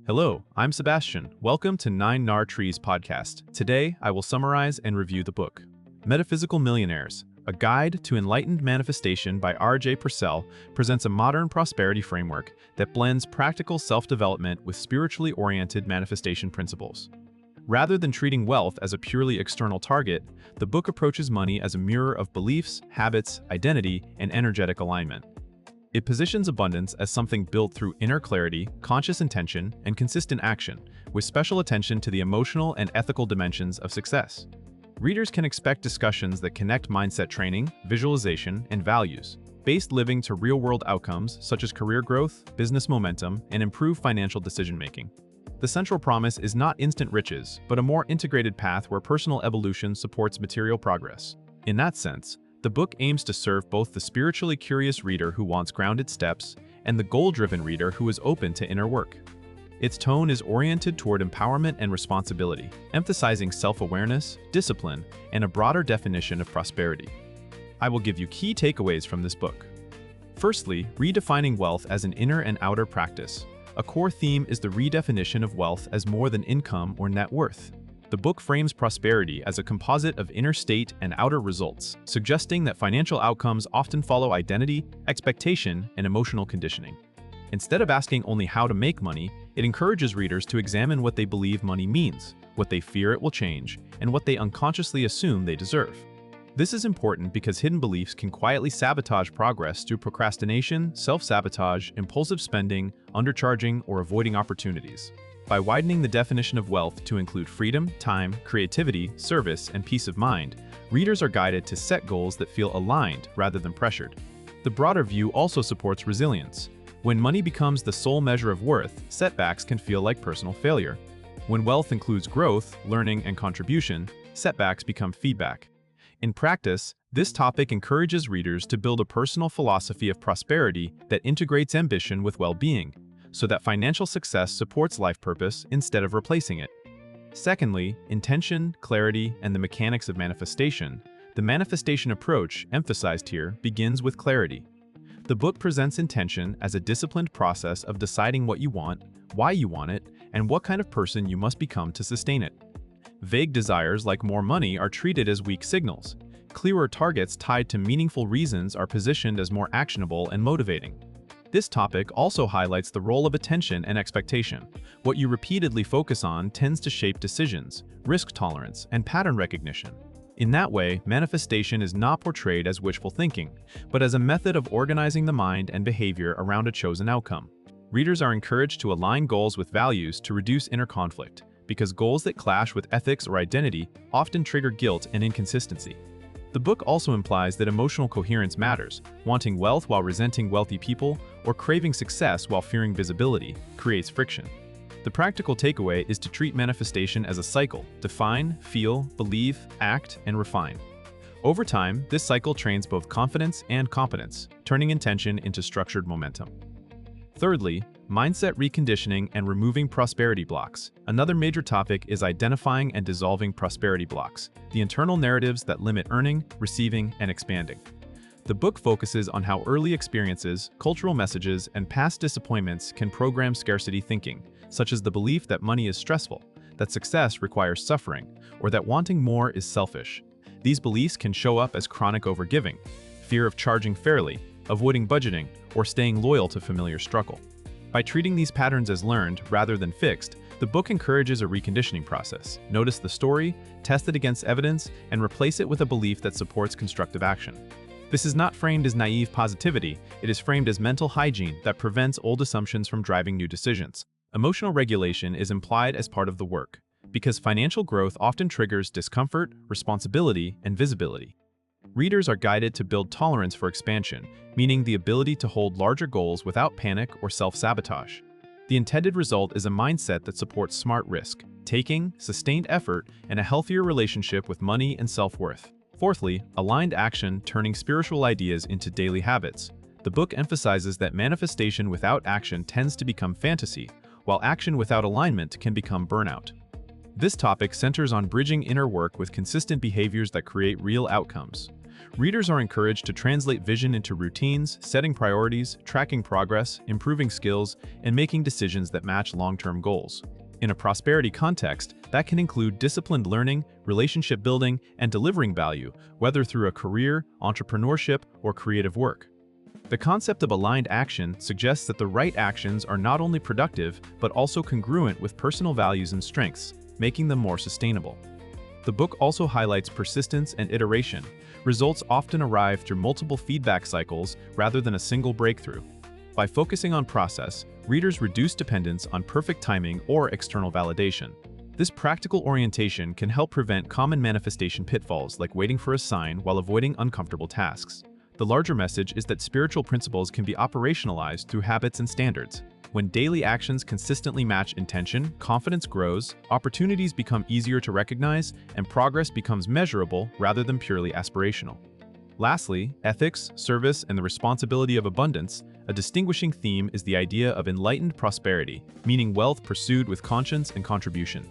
Hello, I'm Sebastian. Welcome to 9 Trees podcast. Today, I will summarize and review the book, Metaphysical Millionaires, A Guide to Enlightened Manifestation by Purcell presents a modern prosperity framework that blends practical self-development with spiritually oriented manifestation principles. Rather than treating wealth as a purely external target, the book approaches money as a mirror of beliefs, habits, identity, and energetic alignment. It positions abundance as something built through inner clarity, conscious intention, and consistent action, with special attention to the emotional and ethical dimensions of success. Readers can expect discussions that connect mindset training, visualization, and values-based living to real-world outcomes such as career growth, business momentum, and improved financial decision-making. The central promise is not instant riches, but a more integrated path where personal evolution supports material progress. In that sense, the book aims to serve both the spiritually curious reader who wants grounded steps and the goal-driven reader who is open to inner work. Its tone is oriented toward empowerment and responsibility, emphasizing self-awareness, discipline, and a broader definition of prosperity. I will give you key takeaways from this book. Firstly, redefining wealth as an inner and outer practice. A core theme is the redefinition of wealth as more than income or net worth. The book frames prosperity as a composite of inner state and outer results, suggesting that financial outcomes often follow identity, expectation, and emotional conditioning. Instead of asking only how to make money, it encourages readers to examine what they believe money means, what they fear it will change, and what they unconsciously assume they deserve. This is important because hidden beliefs can quietly sabotage progress through procrastination, self-sabotage, impulsive spending, undercharging, or avoiding opportunities. By widening the definition of wealth to include freedom, time, creativity, service, and peace of mind, readers are guided to set goals that feel aligned rather than pressured. The broader view also supports resilience. When money becomes the sole measure of worth, setbacks can feel like personal failure. When wealth includes growth, learning, and contribution, setbacks become feedback. In practice, this topic encourages readers to build a personal philosophy of prosperity that integrates ambition with well-being, so that financial success supports life purpose instead of replacing it. Secondly, intention, clarity, and the mechanics of manifestation. The manifestation approach, emphasized here, begins with clarity. The book presents intention as a disciplined process of deciding what you want, why you want it, and what kind of person you must become to sustain it. Vague desires like more money are treated as weak signals. Clearer targets tied to meaningful reasons are positioned as more actionable and motivating. This topic also highlights the role of attention and expectation. What you repeatedly focus on tends to shape decisions, risk tolerance, and pattern recognition. In that way, manifestation is not portrayed as wishful thinking, but as a method of organizing the mind and behavior around a chosen outcome. Readers are encouraged to align goals with values to reduce inner conflict, because goals that clash with ethics or identity often trigger guilt and inconsistency. The book also implies that emotional coherence matters. Wanting wealth while resenting wealthy people, or craving success while fearing visibility, creates friction. The practical takeaway is to treat manifestation as a cycle: define, feel, believe, act, and refine. Over time, this cycle trains both confidence and competence, turning intention into structured momentum. Thirdly, mindset reconditioning and removing prosperity blocks. Another major topic is identifying and dissolving prosperity blocks, the internal narratives that limit earning, receiving, and expanding. The book focuses on how early experiences, cultural messages, and past disappointments can program scarcity thinking, such as the belief that money is stressful, that success requires suffering, or that wanting more is selfish. These beliefs can show up as chronic overgiving, fear of charging fairly, avoiding budgeting, or staying loyal to familiar struggle. By treating these patterns as learned rather than fixed, the book encourages a reconditioning process. Notice the story, test it against evidence, and replace it with a belief that supports constructive action. This is not framed as naive positivity, it is framed as mental hygiene that prevents old assumptions from driving new decisions. Emotional regulation is implied as part of the work, because financial growth often triggers discomfort, responsibility, and visibility. Readers are guided to build tolerance for expansion, meaning the ability to hold larger goals without panic or self-sabotage. The intended result is a mindset that supports smart risk-taking, sustained effort, and a healthier relationship with money and self-worth. Fourthly, aligned action turning spiritual ideas into daily habits. The book emphasizes that manifestation without action tends to become fantasy, while action without alignment can become burnout. This topic centers on bridging inner work with consistent behaviors that create real outcomes. Readers are encouraged to translate vision into routines, setting priorities, tracking progress, improving skills, and making decisions that match long-term goals. In a prosperity context, that can include disciplined learning, relationship building, and delivering value, whether through a career, entrepreneurship, or creative work. The concept of aligned action suggests that the right actions are not only productive, but also congruent with personal values and strengths, making them more sustainable. The book also highlights persistence and iteration. Results often arrive through multiple feedback cycles rather than a single breakthrough. By focusing on process, readers reduce dependence on perfect timing or external validation. This practical orientation can help prevent common manifestation pitfalls like waiting for a sign while avoiding uncomfortable tasks. The larger message is that spiritual principles can be operationalized through habits and standards. When daily actions consistently match intention, confidence grows, opportunities become easier to recognize, and progress becomes measurable rather than purely aspirational. Lastly, ethics, service, and the responsibility of abundance. A distinguishing theme is the idea of enlightened prosperity, meaning wealth pursued with conscience and contribution.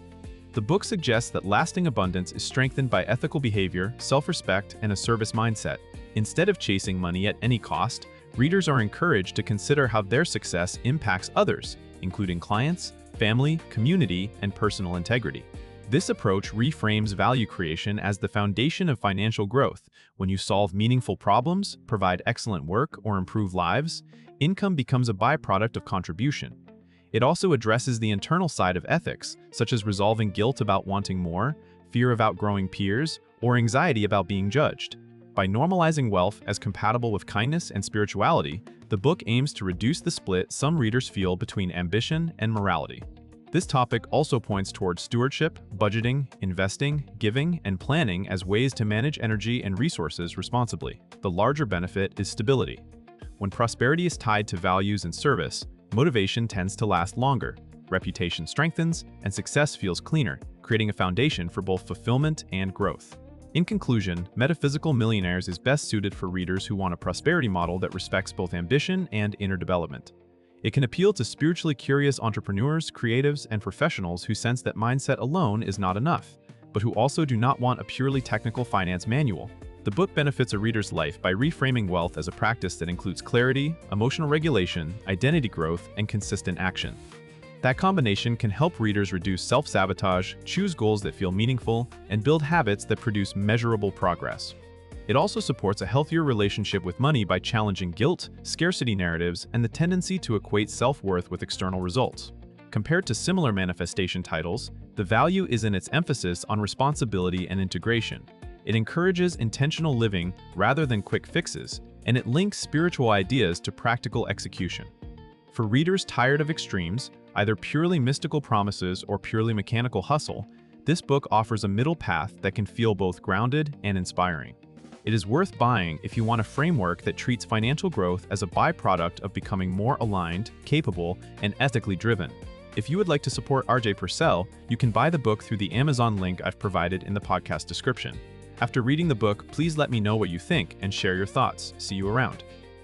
The book suggests that lasting abundance is strengthened by ethical behavior, self-respect, and a service mindset. Instead of chasing money at any cost, readers are encouraged to consider how their success impacts others, including clients, family, community, and personal integrity. This approach reframes value creation as the foundation of financial growth. When you solve meaningful problems, provide excellent work, or improve lives, income becomes a byproduct of contribution. It also addresses the internal side of ethics, such as resolving guilt about wanting more, fear of outgrowing peers, or anxiety about being judged. By normalizing wealth as compatible with kindness and spirituality, the book aims to reduce the split some readers feel between ambition and morality. This topic also points towards stewardship, budgeting, investing, giving, and planning as ways to manage energy and resources responsibly. The larger benefit is stability. When prosperity is tied to values and service, motivation tends to last longer, reputation strengthens, and success feels cleaner, creating a foundation for both fulfillment and growth. In conclusion, Metaphysical Millionaires is best suited for readers who want a prosperity model that respects both ambition and inner development. It can appeal to spiritually curious entrepreneurs, creatives, and professionals who sense that mindset alone is not enough, but who also do not want a purely technical finance manual. The book benefits a reader's life by reframing wealth as a practice that includes clarity, emotional regulation, identity growth, and consistent action. That combination can help readers reduce self-sabotage, choose goals that feel meaningful, and build habits that produce measurable progress. It also supports a healthier relationship with money by challenging guilt, scarcity narratives, and the tendency to equate self-worth with external results. Compared to similar manifestation titles, the value is in its emphasis on responsibility and integration. It encourages intentional living rather than quick fixes, and it links spiritual ideas to practical execution. For readers tired of extremes, either purely mystical promises or purely mechanical hustle, this book offers a middle path that can feel both grounded and inspiring. It is worth buying if you want a framework that treats financial growth as a byproduct of becoming more aligned, capable, and ethically driven. If you would like to support RJ Purcell, you can buy the book through the Amazon link I've provided in the podcast description. After reading the book, please let me know what you think and share your thoughts. See you around.